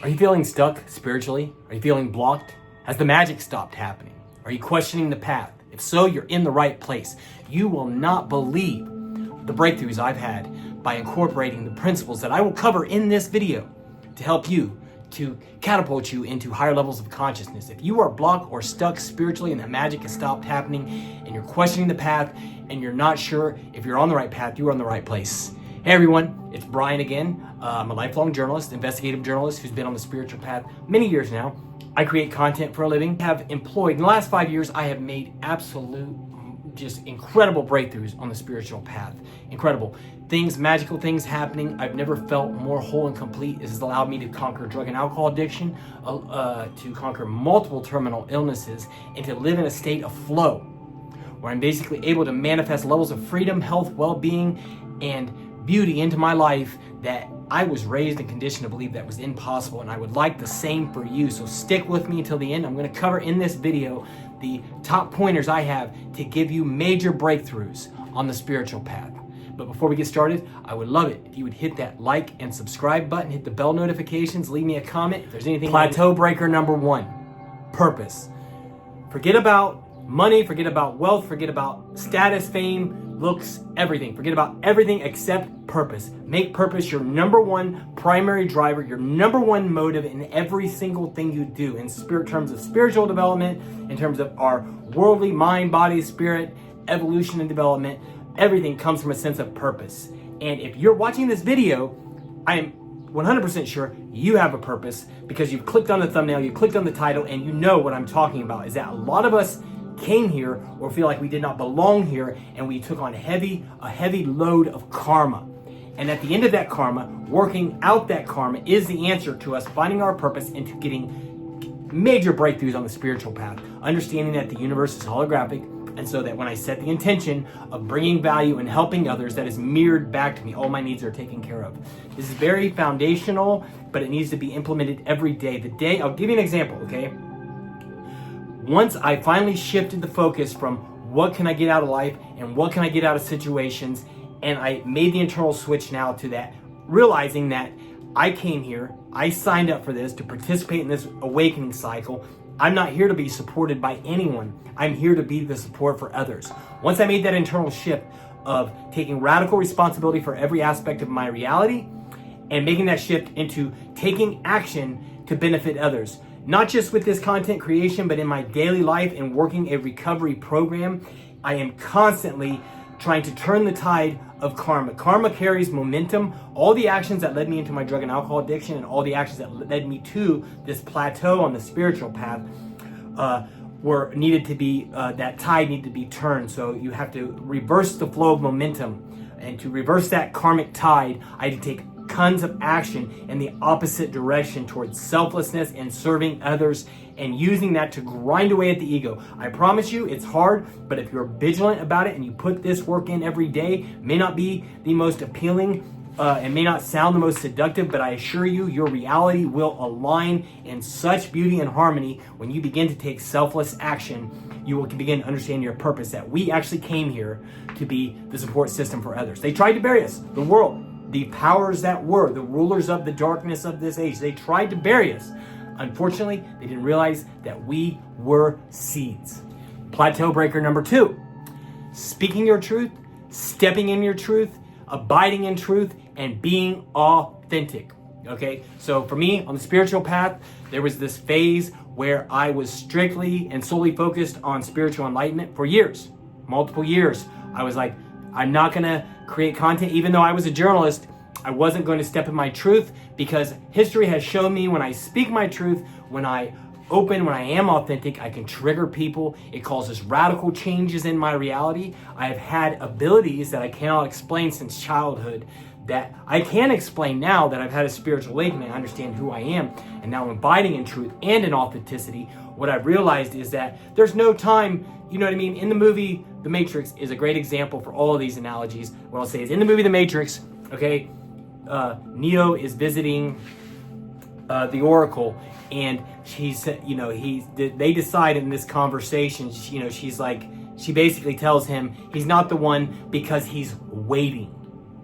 Are you feeling stuck spiritually? Are you feeling blocked? Has the magic stopped happening? Are you questioning the path? If so, you're in the right place. You will not believe the breakthroughs I've had by incorporating the principles that I will cover in this video to help you, to catapult you into higher levels of consciousness. If you are blocked or stuck spiritually and the magic has stopped happening and you're questioning the path and you're not sure if you're on the right path, you are in the right place. Hey everyone, it's Brian again. I'm a lifelong journalist, investigative journalist who's been on the spiritual path many years now. I create content for a living. Have employed, in the last 5 years, I have made absolute, just incredible breakthroughs on the spiritual path. Incredible things, magical things happening. I've never felt more whole and complete. This has allowed me to conquer drug and alcohol addiction, to conquer multiple terminal illnesses, and to live in a state of flow, where I'm basically able to manifest levels of freedom, health, well-being, and beauty into my life that I was raised and conditioned to believe that was impossible, and I would like the same for you. So stick with me until the end. I'm going to cover in this video the top pointers I have to give you major breakthroughs on the spiritual path. But before we get started, I would love it if you would hit that like and subscribe button, hit the bell notifications, leave me a comment if there's anything. Plateau breaker number 1, purpose. Forget about money, forget about wealth, forget about status, fame, looks, everything. Forget about everything except purpose. Make purpose your number one primary driver, your number one motive in every single thing you do in terms of spiritual development, in terms of our worldly mind, body, spirit, evolution and development. Everything comes from a sense of purpose. And if you're watching this video, I am 100% sure you have a purpose because you've clicked on the thumbnail, you clicked on the title, and you know what I'm talking about. Is that a lot of us came here or feel like we did not belong here, and we took on a heavy load of karma. And at the end of that karma, working out that karma is the answer to us finding our purpose and to getting major breakthroughs on the spiritual path. Understanding that the universe is holographic, and so that when I set the intention of bringing value and helping others, that is mirrored back to me. All my needs are taken care of. This is very foundational, but it needs to be implemented every day. I'll give you an example, okay? Once I finally shifted the focus from what can I get out of life and what can I get out of situations, and I made the internal switch now to that, realizing that I came here, I signed up for this to participate in this awakening cycle. I'm not here to be supported by anyone. I'm here to be the support for others. Once I made that internal shift of taking radical responsibility for every aspect of my reality and making that shift into taking action to benefit others, not just with this content creation, but in my daily life and working a recovery program, I am constantly trying to turn the tide of karma. Karma carries momentum. All the actions that led me into my drug and alcohol addiction and all the actions that led me to this plateau on the spiritual path that tide needed to be turned. So you have to reverse the flow of momentum. And to reverse that karmic tide, I had to take tons of action in the opposite direction towards selflessness and serving others and using that to grind away at the ego. I promise you it's hard, but if you're vigilant about it and you put this work in every day, may not be the most appealing and may not sound the most seductive, but I assure you your reality will align in such beauty and harmony when you begin to take selfless action. You will begin to understand your purpose, that we actually came here to be the support system for others. They tried to bury us, the world, the powers that were, the rulers of the darkness of this age. They tried to bury us. Unfortunately, they didn't realize that we were seeds. Plateau breaker number 2, speaking your truth, stepping in your truth, abiding in truth, and being authentic. Okay, so for me on the spiritual path, there was this phase where I was strictly and solely focused on spiritual enlightenment for years, multiple years. I was like, I'm not gonna create content. Even though I was a journalist, I wasn't going to step in my truth, because history has shown me when I speak my truth, when I am authentic, I can trigger people. It causes radical changes in my reality. I have had abilities that I cannot explain since childhood that I can explain now that I've had a spiritual awakening. I understand who I am, and now I'm abiding in truth and in authenticity. What I've realized is that there's no time, you know what I mean? In the movie The Matrix is a great example for all of these analogies. What I'll say is, in the movie The Matrix, okay, Neo is visiting the Oracle, and she said, you know, they decide in this conversation, you know, she basically tells him he's not the one because he's waiting.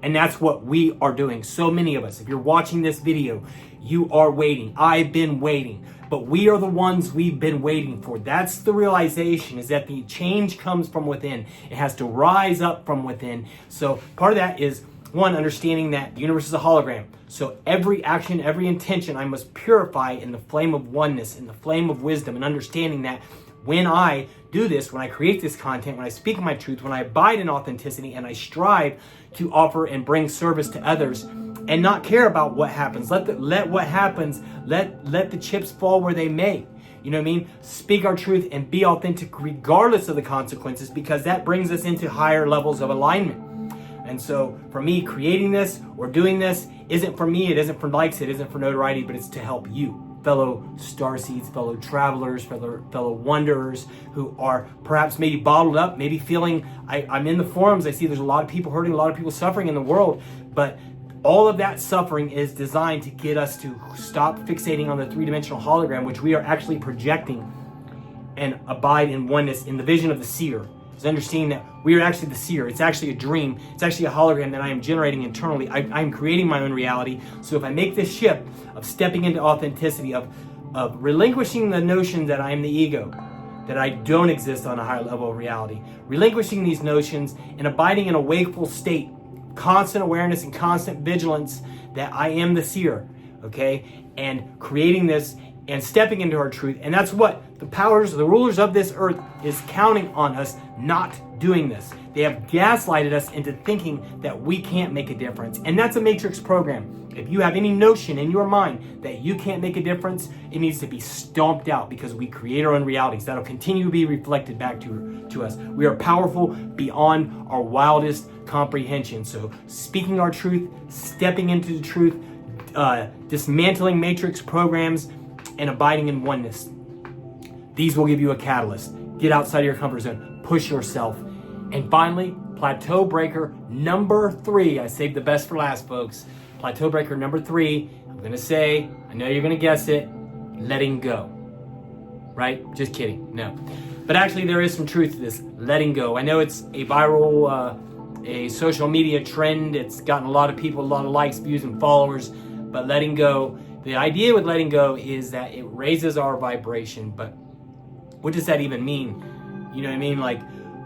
And that's what we are doing. So many of us, if you're watching this video, you are waiting. I've been waiting. But we are the ones we've been waiting for. That's the realization, is that the change comes from within. It has to rise up from within. So part of that is, one, understanding that the universe is a hologram. So every action, every intention, I must purify in the flame of oneness, in the flame of wisdom, and understanding that when I do this, when I create this content, when I speak my truth, when I abide in authenticity, and I strive to offer and bring service to others and not care about what happens. Let what happens, let the chips fall where they may. You know what I mean? Speak our truth and be authentic regardless of the consequences, because that brings us into higher levels of alignment. And so for me, creating this or doing this isn't for me, it isn't for likes, it isn't for notoriety, but it's to help you, fellow starseeds, fellow travelers, fellow wanderers who are perhaps maybe bottled up, maybe feeling, I'm in the forums, I see there's a lot of people hurting, a lot of people suffering in the world, but all of that suffering is designed to get us to stop fixating on the three-dimensional hologram, which we are actually projecting, and abide in oneness in the vision of the seer. Is understanding that we are actually the seer. It's actually a dream. It's actually a hologram that I am generating internally. I'm creating my own reality. So if I make this shift of stepping into authenticity, of relinquishing the notion that I am the ego, that I don't exist on a higher level of reality, relinquishing these notions and abiding in a wakeful state, constant awareness and constant vigilance that I am the seer, okay? And creating this and stepping into our truth. And that's what the powers, the rulers of this earth is counting on us not doing this. They have gaslighted us into thinking that we can't make a difference. And that's a matrix program. If you have any notion in your mind that you can't make a difference, it needs to be stomped out, because we create our own realities. That'll continue to be reflected back to us. We are powerful beyond our wildest comprehension. So speaking our truth, stepping into the truth, dismantling matrix programs, and abiding in oneness. These will give you a catalyst. Get outside of your comfort zone. Push yourself. And finally, plateau breaker number 3. I saved the best for last, folks. Plateau breaker number 3. I'm going to say, I know you're going to guess it, letting go. Right? Just kidding. No. But actually, there is some truth to this. Letting go. I know it's a viral, a social media trend. It's gotten a lot of people, a lot of likes, views, and followers. But letting go, the idea with letting go is that it raises our vibration. But what does that even mean? You know what I mean? Like,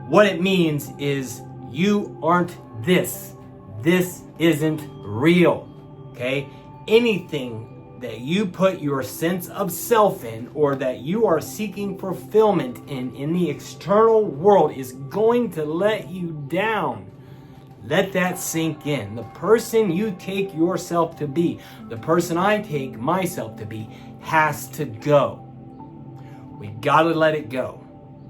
what it means is you aren't this. This isn't real. Okay? Anything that you put your sense of self in, or that you are seeking fulfillment in the external world, is going to let you down. Let that sink in. The person you take yourself to be, the person I take myself to be, has to go. We gotta let it go,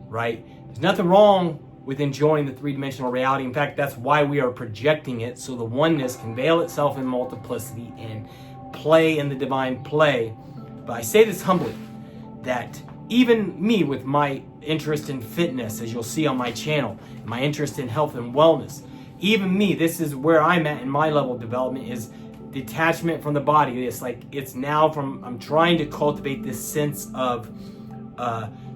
right? There's nothing wrong with enjoying the three-dimensional reality. In fact, that's why we are projecting it, so the oneness can veil itself in multiplicity and play in the divine play. But I say this humbly, that even me, with my interest in fitness, as you'll see on my channel, my interest in health and wellness, even me, this is where I'm at in my level of development, is detachment from the body. It's like, it's now from, I'm trying to cultivate this sense of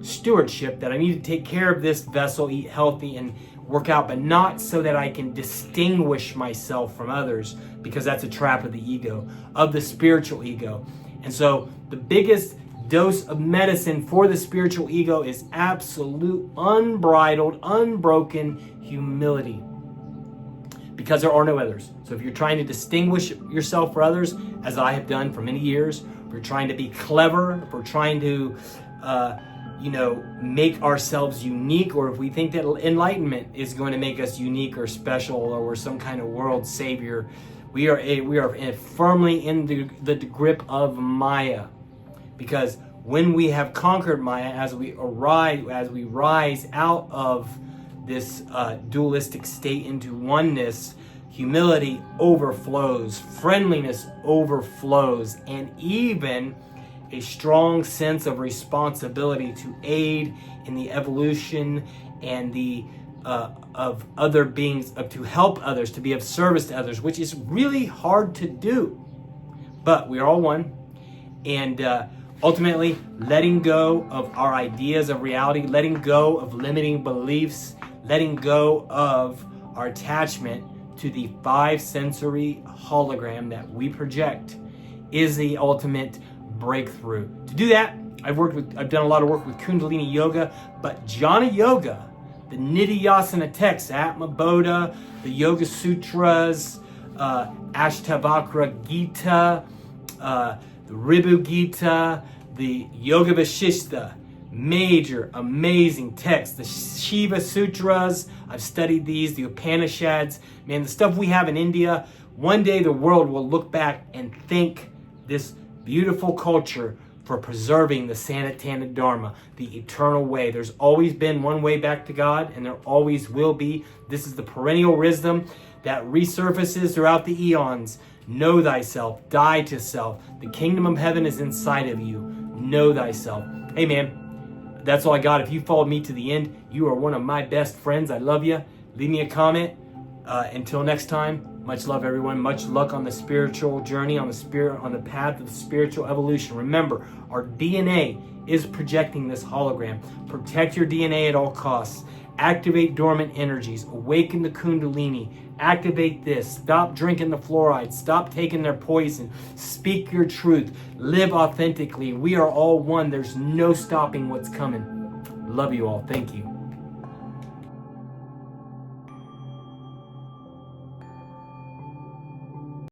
stewardship, that I need to take care of this vessel, eat healthy and work out, but not so that I can distinguish myself from others, because that's a trap of the ego, of the spiritual ego. And so the biggest dose of medicine for the spiritual ego is absolute, unbridled, unbroken humility, because there are no others. So if you're trying to distinguish yourself for others, as I have done for many years, if we're trying to be clever, if we're trying to make ourselves unique, or if we think that enlightenment is going to make us unique or special, or we're some kind of world savior, we are firmly in the grip of Maya. Because when we have conquered Maya, as we rise out of this dualistic state into oneness, humility overflows, friendliness overflows, and even a strong sense of responsibility to aid in the evolution and the of other beings, to help others, to be of service to others, which is really hard to do. But we are all one, and ultimately letting go of our ideas of reality, letting go of limiting beliefs, letting go of our attachment to the 5-sensory hologram that we project is the ultimate breakthrough. To do that, I've done a lot of work with Kundalini Yoga, but Jnana Yoga, the Nidhyasana texts, Atma Bodha, the Yoga Sutras, Ashtavakra Gita, the Ribu Gita, the Yoga Vasishta, major, amazing texts. The Shiva Sutras, I've studied these, the Upanishads. Man, the stuff we have in India, one day the world will look back and thank this beautiful culture for preserving the Sanatana Dharma, the eternal way. There's always been one way back to God, and there always will be. This is the perennial wisdom that resurfaces throughout the eons. Know thyself, die to self. The kingdom of heaven is inside of you. Know thyself. Hey man, that's all I got. If you followed me to the end, you are one of my best friends. I love you. Leave me a comment. Until next time, much love, everyone. Much luck on the spiritual journey, on the path of spiritual evolution. Remember, our DNA is projecting this hologram. Protect your DNA at all costs. Activate dormant energies. Awaken the Kundalini. Activate this. Stop drinking the fluoride. Stop taking their poison. Speak your truth. Live authentically. We are all one. There's no stopping what's coming. Love you all. Thank you.